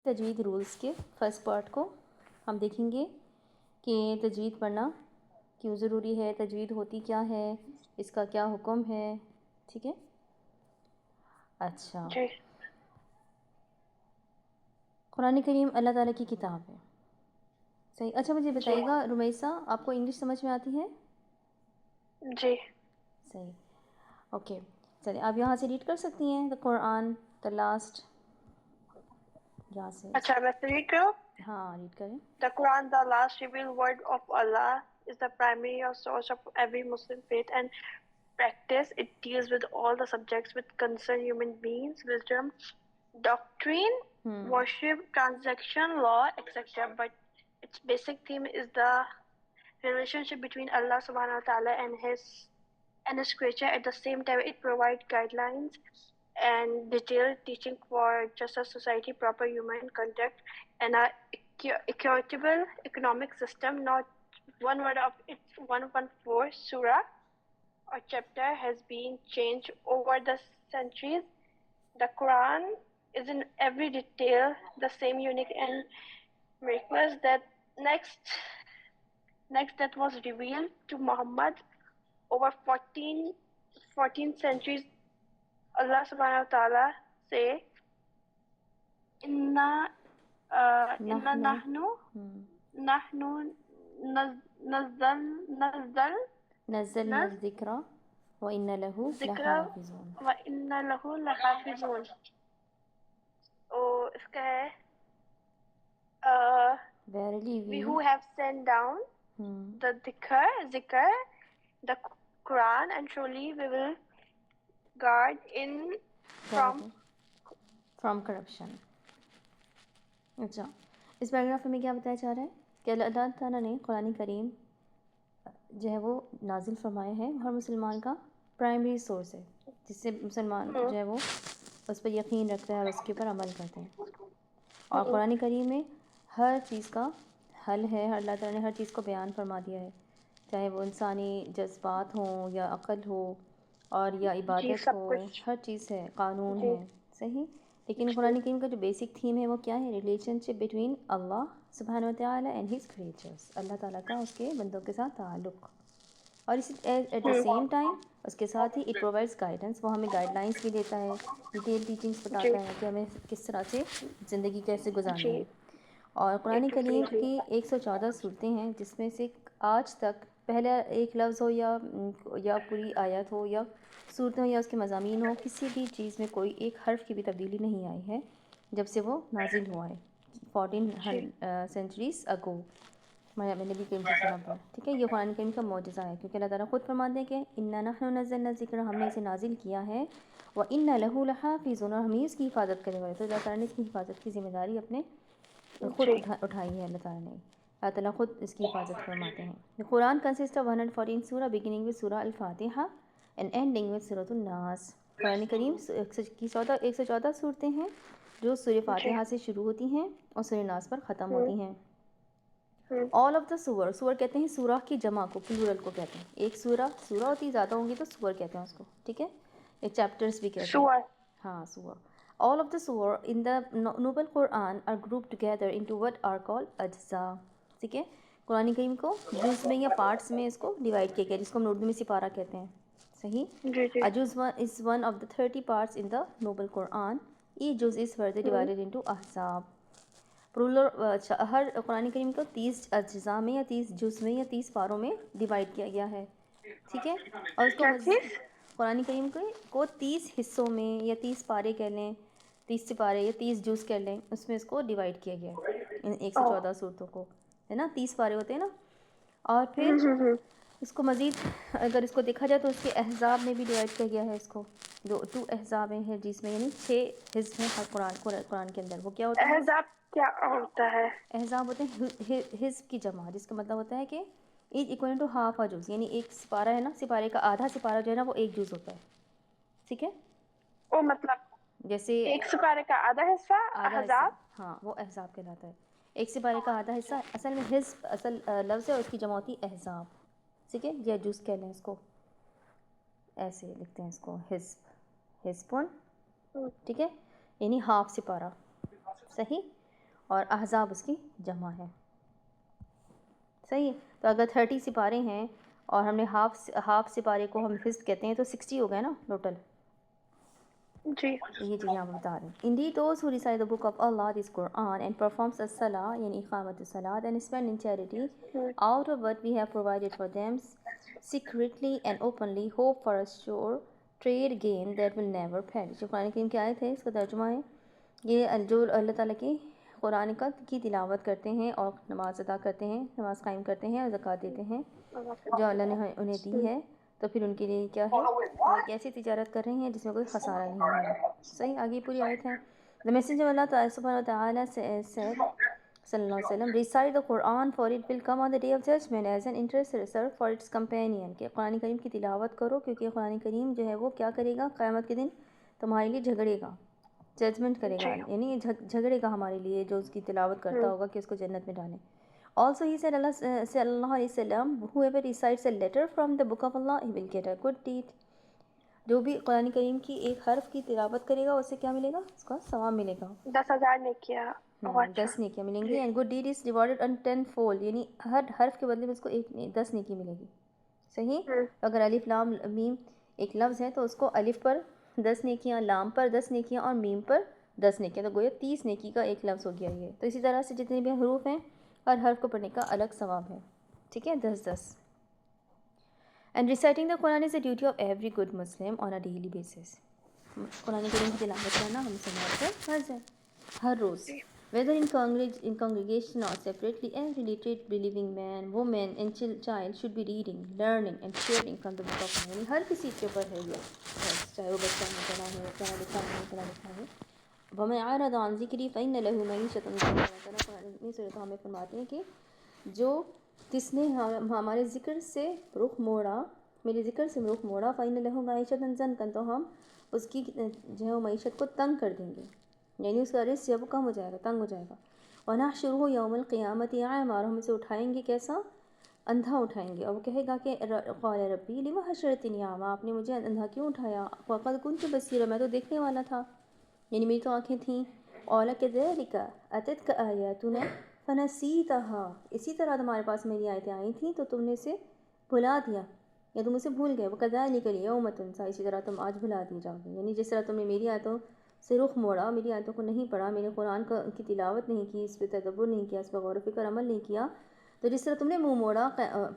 تجوید rules کے first part کو ہم دیکھیں گے کہ تجوید پڑھنا کیوں ضروری ہے، تجوید ہوتی کیا ہے، اس کا کیا حکم ہے. ٹھیک ہے. اچھا، جی قرآن کریم اللہ تعالیٰ کی کتاب ہے. صحیح. اچھا مجھے جی بتائیے گا رمیسہ، آپ کو انگلش سمجھ میں آتی ہے؟ جی صحیح. اوکے، چلیں آپ یہاں سے ریڈ کر سکتی ہیں دا قرآن دا لاسٹ، یہاں سے. اچھا میں ریڈ کروں. ہاں ریڈ کریں. The Quran, the last revealed word of Allah, is the primary source of every Muslim faith and practice. It deals with all the subjects which concern human beings, wisdom, doctrine, worship, transaction, law, etc. But its basic theme is the relationship between Allah subhanahu wa ta'ala and his creature. At the same time, it provides guidelines and detailed teaching for just a society, proper human conduct, and a equitable economic system. Not one word of its 114 surah or chapter has been changed over the centuries. The Quran is in every detail the same, unique and miraculous that next that was revealed to Muhammad over 14 centuries. Allah subhanahu wa ta'ala say, inna nahnu نزلنا الذکر وإن له لحافظون. وَإِنَّ لَهُ لَحَافِظُونَ. اس کا ہے Verily we who have sent down the zikr, the Quran, and surely we will guard in from corruption. اچھا، اس paragraph میں کیا بتایا جا رہا ہے کہ اللہ تعالیٰ نے قرآن کریم جو ہے وہ نازل فرمایا ہے، ہر مسلمان کا پرائمری سورس ہے، جس سے مسلمان جو ہے وہ اس پر یقین رکھتا ہے اور اس کے اوپر عمل کرتے ہیں. اور قرآن کریم میں ہر چیز کا حل ہے، اللہ تعالیٰ نے ہر چیز کو بیان فرما دیا ہے، چاہے وہ انسانی جذبات ہوں یا عقل ہو اور یا عبادت ہو، ہر چیز ہے، قانون ہے. صحیح. لیکن قرآن کریم کا جو بیسک تھیم ہے وہ کیا ہے؟ ریلیشن شپ بٹوین اللہ سبحانہ وتعالی اینڈ ہز کریچرس، اللہ تعالیٰ کا اس کے بندوں کے ساتھ تعلق. اور اسی ایٹ دا سیم ٹائم اس کے ساتھ ہی اٹ پرووائڈس گائیڈنس، وہ ہمیں گائیڈ لائنس بھی دیتا ہے، ڈیٹیل ٹیچنگس بتاتا ہے کہ ہمیں کس طرح سے زندگی کیسے گزارنی ہے. اور قرآن کریم کی 114 صورتیں ہیں، جس میں سے آج تک پہلا ایک لفظ ہو یا پوری آیت ہو یا صورت ہو یا اس کے مضامین ہو، کسی بھی چیز میں کوئی ایک حرف کی بھی تبدیلی نہیں آئی ہے جب سے وہ نازل ہوا ہے 14 سینچریز اگو نبی کریم صلی اللہ علیہ وسلم پر. ٹھیک ہے، یہ قرآن کریم کا معجزہ ہے، کیونکہ اللہ تعالیٰ خود فرماتے ہیں کہ اِنَّا نَحْنُ نَزَّلْنَا الذِّکْرَ، ہم نے اسے نازل کیا ہے، وَإِنَّ لَهُ لَحَافِظُونَ، اور ہم ہی اس کی حفاظت کرنے والے. تو اللہ تعالیٰ نے اس کی حفاظت کی ذمہ داری اپنے خود اٹھائی ہے. اللہ تعالیٰ نے، اللہ تعالیٰ خود اس کی حفاظت فرماتے ہیں. قرآن کنسسٹ آف 114 سورہ بگننگ ود سورہ الفاتحہ اینڈ اینڈنگ ود سورۃ الناس. قرآن کریم کی 114 صورتیں ہیں جو سورہ فاتحہ سے شروع ہوتی ہیں اور سورہ ناس پر ختم ہوتی ہیں. آل آف دا سور کہتے ہیں سورہ کی جمع کو، پلورل کو کہتے ہیں. ایک سورہ ہوتی زیادہ ہوں گی تو سور کہتے ہیں اس کو. ٹھیک ہے، ایک چیپٹرز بھی کہتے ہیں. ہاں سور. All of the surah in the Noble Quran are grouped together into what are called اجزا. ٹھیک ہے، قرآن کریم کو جز میں یا پارٹس میں اس کو ڈیوائڈ کیا گیا، جس کو ہم اردو میں سپارہ کہتے ہیں. صحیح. جز is one of the 30 parts in the Noble Quran. each جز is further divided into احزاب. ہر قرآن کریم کو 30 اجزاء میں یا 30 جز میں یا 30 پاروں میں ڈیوائڈ کیا گیا ہے. ٹھیک ہے، اور اس کو قرآن کریم کو 30 حصوں میں یا 30 پارے کہہ لیں، 30 سپارے یا 30 جز کہہ لیں، اس میں اس کو ڈیوائڈ کیا گیا ہے ان 114 صورتوں کو، ہے نا. 30 پارے ہوتے ہیں نا. اور پھر اس کو مزید اگر اس کو دیکھا جائے تو اس کے احزاب میں بھی ڈیوائڈ کیا گیا ہے. اس کو جو 2 احزاب ہیں جس میں یعنی 6 حزب ہیں ہر قرآن کے اندر. وہ کیا ہوتے ہیں؟ احزاب کیا ہوتا ہے؟ احزاب ہوتے ہیں حزب کی جمع، جس کا مطلب ہوتا ہے کہ ایک اکوئل ٹو ہاف آ جز، یعنی ایک سپارہ ہے نا، سپارے کا آدھا سپارہ جو ہے نا وہ ایک جز ہوتا ہے. ٹھیک ہے، وہ مطلب جیسے ایک سپارے کا آدھا حصہ احزاب. ہاں وہ احزاب کہلاتا ہے. ایک سپارے کا آدھا حصہ اصل میں حزب اصل لفظ ہے اور اس کی جمع ہوتی احزاب. ٹھیک ہے، یا جز کہہ لیں اس کو، ایسے لکھتے ہیں اس کو حزبن. ٹھیک ہے، یعنی ہاف سپارہ. صحیح. اور احزاب اس کی جمع ہے. صحیح ہے. تو اگر 30 سپارے ہیں اور ہم نے ہاف سپارے کو ہم حزب کہتے ہیں تو 60 ہو گئے نا ٹوٹل. جی. یہ چیزیں آپ بتا رہے ہیں. Indeed those who recite the book of Allah, this Quran, and performs as-salah یعنی اقامت الصلاۃ, and spend in charity out of what we have provided for them secretly and openly, hope for a sure trade gain that will never perish. جو قرآن کریم کی آیت ہے اس کا ترجمہ ہے یہ جو اللہ تعالیٰ کی قرآن کی تلاوت کرتے ہیں اور نماز ادا کرتے ہیں, نماز قائم کرتے ہیں اور زکوٰۃ دیتے ہیں جو اللہ نے انہیں دی ہے, تو پھر ان کے لیے کیا ہے, وہ ایک ایسی تجارت کر رہے ہیں جس میں کوئی خسارہ نہیں ہوگا. صحیح. آگے پوری آیت ہے. The messenger of Allah تعالیٰ سبحانہ وتعالی said صلی اللہ علیہ وسلم, recite the Quran for it will come on the day of judgment as an intercessor for its companion. کہ قرآن کریم کی تلاوت کرو کیونکہ قرآن کریم جو ہے وہ کیا کرے گا قیامت کے دن تمہارے لیے جھگڑے گا, ججمنٹ کرے گا, یعنی جھگڑے گا ہمارے لیے جو اس کی تلاوت کرتا ہوگا کہ اس کو جنت میں ڈالیں. Also he said, Allah صلی اللہ علیہ وسلم, whoever recites a letter from the book of Allah he will get a good deed. جو بھی قرآن کریم کی ایک حرف کی تلاوت کرے گا اسے کیا ملے گا, اس کا ثواب ملے گا. 10,000 نیکیاں. 10 نیکیاں ملیں گی. And good deed is rewarded in 10 fold, یعنی ہر حرف کے بدلے میں اس کو 10 نیکی ملے گی. صحیح. اگر الف لام میم ایک لفظ ہے تو اس کو الف پر 10 نیکیاں, لام پر 10 نیکیاں اور میم پر 10 نیکیاں, تو گویا 30 نیکی کا ایک لفظ ہو گیا یہ. تو اسی طرح سے جتنے بھی حروف ہیں ہر حرف کو پڑھنے کا الگ ثواب ہے. ٹھیک ہے, 10. And reciting the Quran is a duty of every good Muslim on a daily basis. قرآن کریم کی تلاوت کرنا ہم مسلمان پر فرض ہے ہر روز. Whether in congregation or separately, every literate believing man, woman and child should be reading, learning and sharing from the book of Allah. یعنی ہر کسی کے اوپر ہے یہ, چاہے وہ بچہ ہے, بڑا ہے, پڑھا لکھا ہے, پڑھا لکھا ہے. وَمَنْ أَعْرَضَ عَنْ ذِكْرِي فَإِنَّ لَهُ مَعِيشَةً ضَنْكًا. قرآن سورۃ ہمیں فرماتے ہیں کہ جو کس نے ہمارے ذکر سے رخ موڑا, میرے ذکر سے رخ موڑا, فَإِنَّ لَهُ مَعِيشَةً ضَنْكًا, تو ہم اس کی جو ہے وہ معیشت کو تنگ کر دیں گے, یعنی اس کا رزق جب وہ کم ہو جائے گا, تنگ ہو جائے گا. وَنَحْشُرُهُ يَوْمَ الْقِيَامَةِ أَعْمَىٰ, اور ہم اسے اٹھائیں گے کیسا, اندھا اٹھائیں گے, اور وہ کہے گا کہ قَالَ رَبِّي لِمَ حَشَرْتَنِي أَعْمَىٰ, آپ نے مجھے اندھا کیوں اٹھایا, وَقَدْ كُنْتُ بَصِيرًا, میں تو دیکھنے والا تھا, یعنی میری تو آنکھیں تھیں. قَالَ كَذَلِكَ أَتَتْكَ آيَاتُنَا فَنَسِيتَهَا, اسی طرح تمہارے پاس میری آیتیں آئی تھیں تو تم نے اسے بھلا دیا یا تم اسے بھول گئے. وَكَذَلِكَ الْيَوْمَ تُنسَىٰ, اسی طرح تم آج بھلا دی جاؤ گے, یعنی جس طرح تم نے میری آیتوں سے رخ موڑا, میری آیتوں کو نہیں پڑھا, میرے قرآن کی تلاوت نہیں کی, اس پہ تدبر نہیں کیا, اس پہ غور و فکر عمل نہیں کیا, تو جس طرح تم نے منہ موڑا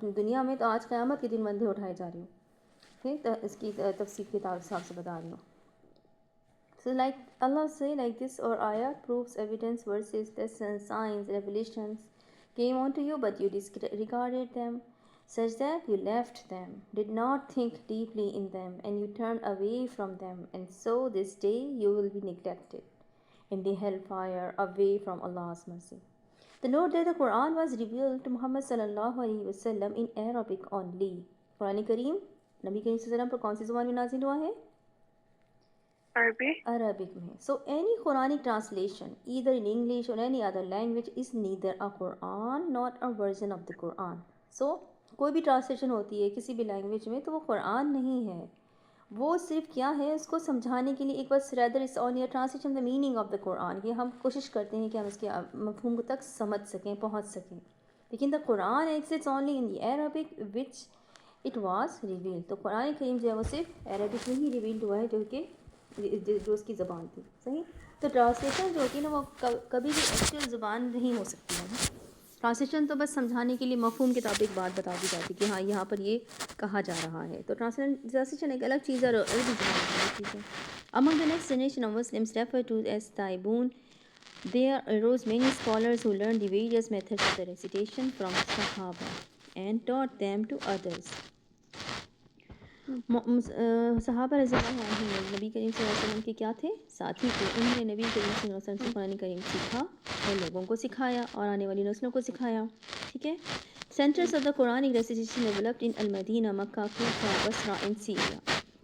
دنیا میں, تو آج قیامت کے دن اندھے اٹھائے جا رہے ہو. ٹھیک, اس کی تفصیل کے حساب سے بتا رہی ہوں. So like Allah say like this, or ayat proves evidence, verses, lessons, signs, revelations came onto you, but you disregarded them, such that you left them, did not think deeply in them, and you turned away from them, and so this day you will be neglected in the hellfire, away from Allah's mercy. The note that the Quran was revealed to Muhammad sallallahu alaihi wasallam in Arabic only. قرآن کریم نبی کریم صلی اللہ علیہ وسلم پر کون سی زبان میں نازل ہوا ہے؟ Arabic میں. So any Quranic translation either in English or any other language is neither a Quran nor a version of the Quran. So کوئی بھی ٹرانسلیشن ہوتی ہے کسی بھی لینگویج میں تو وہ قرآن نہیں ہے, وہ صرف کیا ہے, اس کو سمجھانے کے لیے ایک بس rather is only a translation of the meaning of the Quran, کہ ہم کوشش کرتے ہیں کہ ہم اس کے مفہوم کو تک سمجھ سکیں, پہنچ سکیں. لیکن the Quran exists only in the Arabic which it was revealed. تو قرآن کریم جو ہے وہ صرف عربک میں ہی ریویلڈ ہوا ہے, جو اس کی زبان تھی. صحیح. تو ٹرانسلیشن جو ہوتی ہے نا وہ کبھی بھی ایکچوئل زبان نہیں ہو سکتی ہے. ٹرانسلیشن تو بس سمجھانے کے لیے مفہوم کے مطابق بات بتا دی جاتی کہ ہاں یہاں پر یہ کہا جا رہا ہے. تو ٹرانسلیشن ایک الگ چیز ہے اور عربی زبان ایک الگ چیز ہے. Among the next generation of Muslims referred to as Taibun, there arose many scholars who learned the various methods of the recitation from Sahaba and taught them to others. صحابہ رضی اللہ عنہم نبی کریم صلی اللہ علیہ وسلم کے کیا تھے, ساتھی تھے. انہوں نے نبی کریم صلی اللہ علیہ وسلم سے قرآن کریم سیکھا اور لوگوں کو سکھایا اور آنے والی نسلوں کو سکھایا. ٹھیک ہے. Centres of the Quranic recitation developed in المدینہ, مکہ, کوفہ, بصرہ اینڈ سیریا.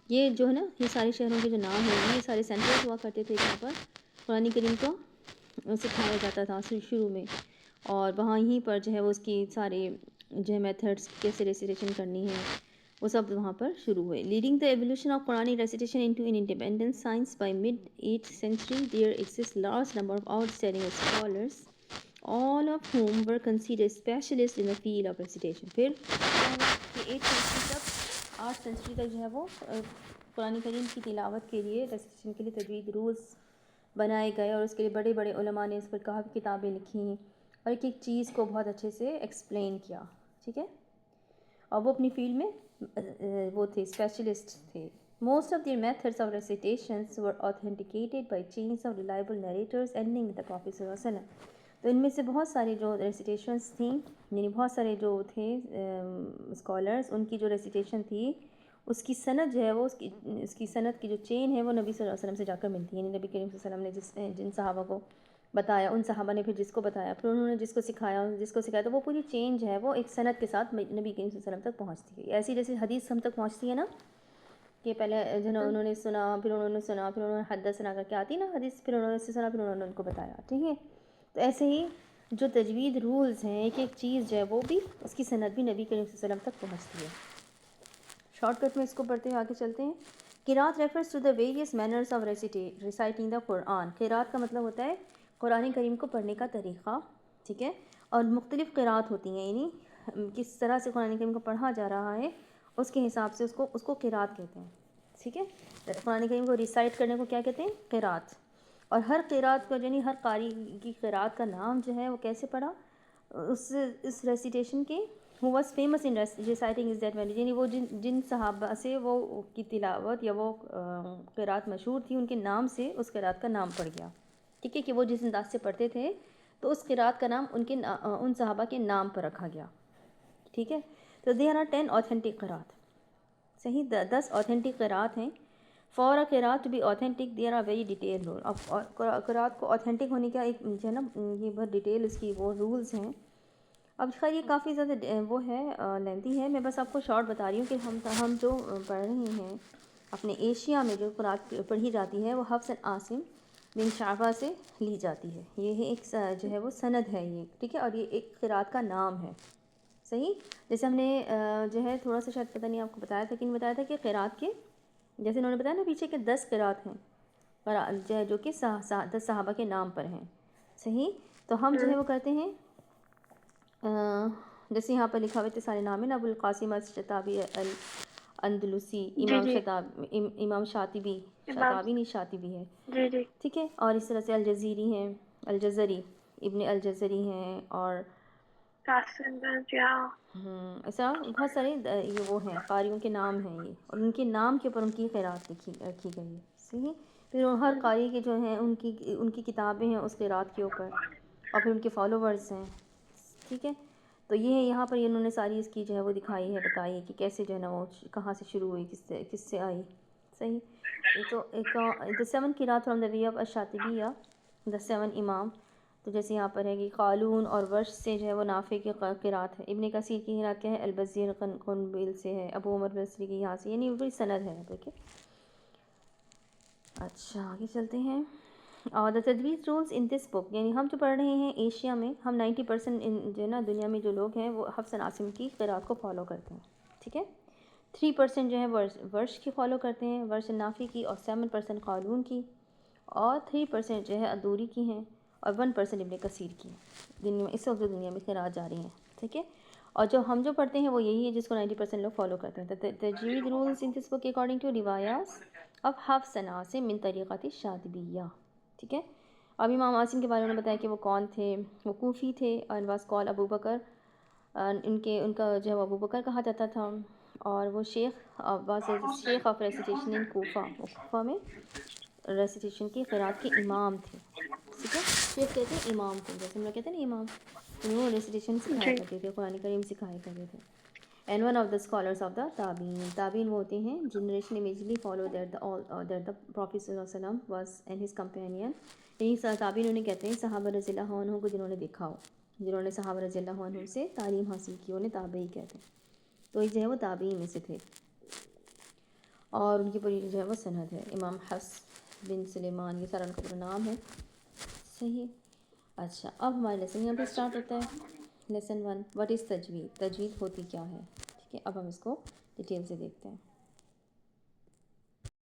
یہ جو ہے نا یہ سارے شہروں کے جو نام ہیں یہ سارے سینٹرز ہوا کرتے تھے جہاں پر قرآن کریم کو سکھایا جاتا تھا شروع میں, اور وہاں یہیں پر جو ہے وہ اس کی سارے جو ہے میتھڈس کیسے ریسیٹیشن کرنی ہے وہ سب وہاں پر شروع ہوئے. Leading the evolution of Quranic recitation into in independent science by mid 8th century there exists large number of outstanding scholars all of whom were considered specialists in the field of recitation. پھر 8th century تک 8th century تک جو ہے وہ قرآن کریم کی تلاوت کے لیے ریسیٹیشن کے لیے تجوید رولز بنائے گئے اور اس کے لیے بڑے بڑے علماء نے اس پر کافی کتابیں لکھی اور ایک ایک چیز کو بہت اچھے سے ایکسپلین کیا. ٹھیک ہے, اور وہ اپنی فیلڈ میں وہ تھے, اسپیشلسٹ تھے. Most of their methods of recitations were authenticated by chains of reliable narrators ending with the Prophet صلی اللہ علیہ وسلم. تو ان میں سے بہت سارے جو ریسیٹیشنس تھیں, یعنی بہت سارے جو تھے اسکالرس, ان کی جو ریسیٹیشن تھی اس کی سند جو ہے وہ اس کی سند کی جو چین ہے وہ نبی صلی اللہ علیہ وسلم سے جا کر ملتی ہے. یعنی نبی کریم صلی اللہ علیہ وسلم نے جن صحابہ کو بتایا, ان صحابہ نے پھر جس کو بتایا, پھر انہوں نے جس کو سکھایا, تو وہ پوری چین جو ہے وہ ایک سند کے ساتھ نبی کریم صلی اللہ علیہ وسلم تک پہنچتی ہے. ایسی جیسے حدیث ہم تک پہنچتی ہے نا, کہ پہلے جو ہے انہوں نے سنا, پھر انہوں نے حدثنا کر کے آتی نا حدیث, پھر انہوں نے سے سنا, پھر انہوں نے ان کو بتایا. ٹھیک ہے, تو ایسے ہی جو تجوید رولز ہیں, ایک ایک چیز جو ہے وہ بھی اس کی سند بھی نبی کریم صلی اللہ علیہ وسلم تک پہنچتی ہے. شارٹ کٹ میں اس کو پڑھتے ہوئے آگے چلتے ہیں. قرات refers to the various manners of reciting the Quran. قرات کا مطلب ہوتا ہے قرآن کریم کو پڑھنے کا طریقہ. ٹھیک ہے, اور مختلف قرات ہوتی ہیں, یعنی کس طرح سے قرآن کریم کو پڑھا جا رہا ہے اس کے حساب سے اس کو قرات کہتے ہیں. ٹھیک ہے, قرآن کریم کو ریسائٹ کرنے کو کیا کہتے ہیں, قرات. اور ہر قرات کو یعنی ہر قاری کی قرات کا نام جو ہے وہ کیسے پڑھا, اس ریسیٹیشن کے who was famous in reciting is that یعنی وہ جن صحابہ سے وہ کی تلاوت یا وہ قرات مشہور تھی, ان کے نام سے اس قرات کا نام پڑ گیا. ٹھیک ہے, کہ وہ جس انداز سے پڑھتے تھے تو اس قرات کا نام ان صحابہ کے نام پر رکھا گیا. ٹھیک ہے, تو there are 10 authentic قرات. صحیح, 10 authentic قرات ہیں. For a قرات to be authentic there are very detailed rules. اب قرات کو authentic ہونے کا ایک جو ہے نا یہ بہت ڈیٹیل اس کی وہ رولز ہیں. اب خیر یہ کافی زیادہ وہ ہے لینتھی ہے, میں بس آپ کو شارٹ بتا رہی ہوں کہ ہم جو پڑھ رہے ہیں اپنے ایشیا میں جو قرات پڑھی جاتی ہے وہ حفص عاصم بن شعبہ سے لی جاتی ہے. یہ ایک جو ہے وہ سند ہے یہ. ٹھیک ہے, اور یہ ایک قرات کا نام ہے. صحیح, جیسے ہم نے جو ہے تھوڑا سا شاید پتہ نہیں آپ کو بتایا تھا کہ نہیں بتایا تھا کہ قرات کے جیسے انہوں نے بتایا نا پیچھے کہ 10 قرات ہیں جو کہ 10 صحابہ کے نام پر ہیں. صحیح, تو ہم جو ہے وہ کرتے ہیں جیسے یہاں پر لکھا ہوئے سارے نام ہیں نا, ابو القاسم الشطابی الاندلسی, امام شاطبی نہیں شاطبی ہے. ٹھیک ہے, اور اس طرح سے الجزیری ہیں, الجزری ابن الجزری ہیں, اور ایسا بہت سارے یہ وہ ہیں قاریوں کے نام ہیں یہ, اور ان کے نام کے اوپر ان کی قرات رکھی گئی ہے. صحیح, پھر ہر قاری کے جو ہیں ان کی کتابیں ہیں اس قرات کے اوپر, اور پھر ان کے فالوورز ہیں. ٹھیک ہے, تو یہ یہاں پر انہوں نے ساری اس کی جو ہے وہ دکھائی ہے, بتائی ہے کہ کیسے جو ہے نا وہ کہاں سے شروع ہوئی, کس سے آئی. صحیح, تو ایک the 7 قرات from the way of الشاطبیہ, the 7 امام. تو جیسے یہاں پر ہے کہ قالون اور ورش سے جو ہے وہ نافع کی قرات ہے. ابن کثیر کی قرات کیا ہے, البزیر قنبیل سے ہے, ابو عمر بصری کی یہاں سے, یعنی بڑی سند ہے. ٹھیک ہے, اچھا آگے چلتے ہیں. اور دا تجوید رولز ان دس بک, یعنی ہم جو پڑھ رہے ہیں ایشیا میں, ہم 90% جو ہے نا دنیا میں جو لوگ ہیں وہ حفص عاصم کی قرات کو فالو کرتے ہیں. ٹھیک ہے, 3% جو ہے ورش کی فالو کرتے ہیں, ورش نافع کی, اور 7% قالون کی, اور 3% جو ہے ادوری کی ہیں, اور 1% ابن کثیر کی دنیا میں اس وقت دنیا میں قرات جاری ہیں. ٹھیک ہے, اور جو ہم جو پڑھتے ہیں وہ یہی ہے جس کو 90% لوگ فالو کرتے ہیں. تجوید rules in this book according to روایات اب حفص عاصم من طریقت الشاطبیہ. ٹھیک ہے, اب امام عاصم کے بارے میں بتایا کہ وہ کون تھے, وہ کوفی تھے, اور واز کال ابو بکر, ان کا جو ہے ابو بکر کہا جاتا تھا, اور وہ شیخ آف ریسیٹیشن ان کوفہ, وہ کوفہ میں ریسیٹیشن کی قرات کے امام تھے. ٹھیک ہے, شیخ کہتے ہیں امام کو, جیسے ہم لوگ کہتے ہیں نا امام, انہوں نے ریسیٹیشن سکھایا کرتے تھے, قرآن کریم سکھایا کرتے تھے. And one of the scholars of the تابعین وہ ہوتے ہیں generation immediately follow that the prophet صلی اللہ علیہ وسلم واز اینڈ ہز کمپینین. یعنی تابعین انہیں کہتے ہیں صحابہ رضی اللہ عنہ کو جنہوں نے دیکھا ہو, جنہوں نے صحابہ رضی اللہ عنہ سے تعلیم حاصل کی, انہیں تابعی کہتے ہیں. تو یہ جو ہے وہ تابعین میں سے تھے, اور ان کی پوری جو ہے وہ سند ہے. امام حفص بن سلیمان, یہ سارا ان کا پورا نام ہے. صحیح, اچھا اب ہمارا لیسن یہاں پہ اسٹارٹ ہوتا ہے. لیسن 1, وٹ از تجوید, تجوید ہوتی کیا ہے. ٹھیک ہے, اب ہم اس کو ڈیٹیل سے دیکھتے ہیں.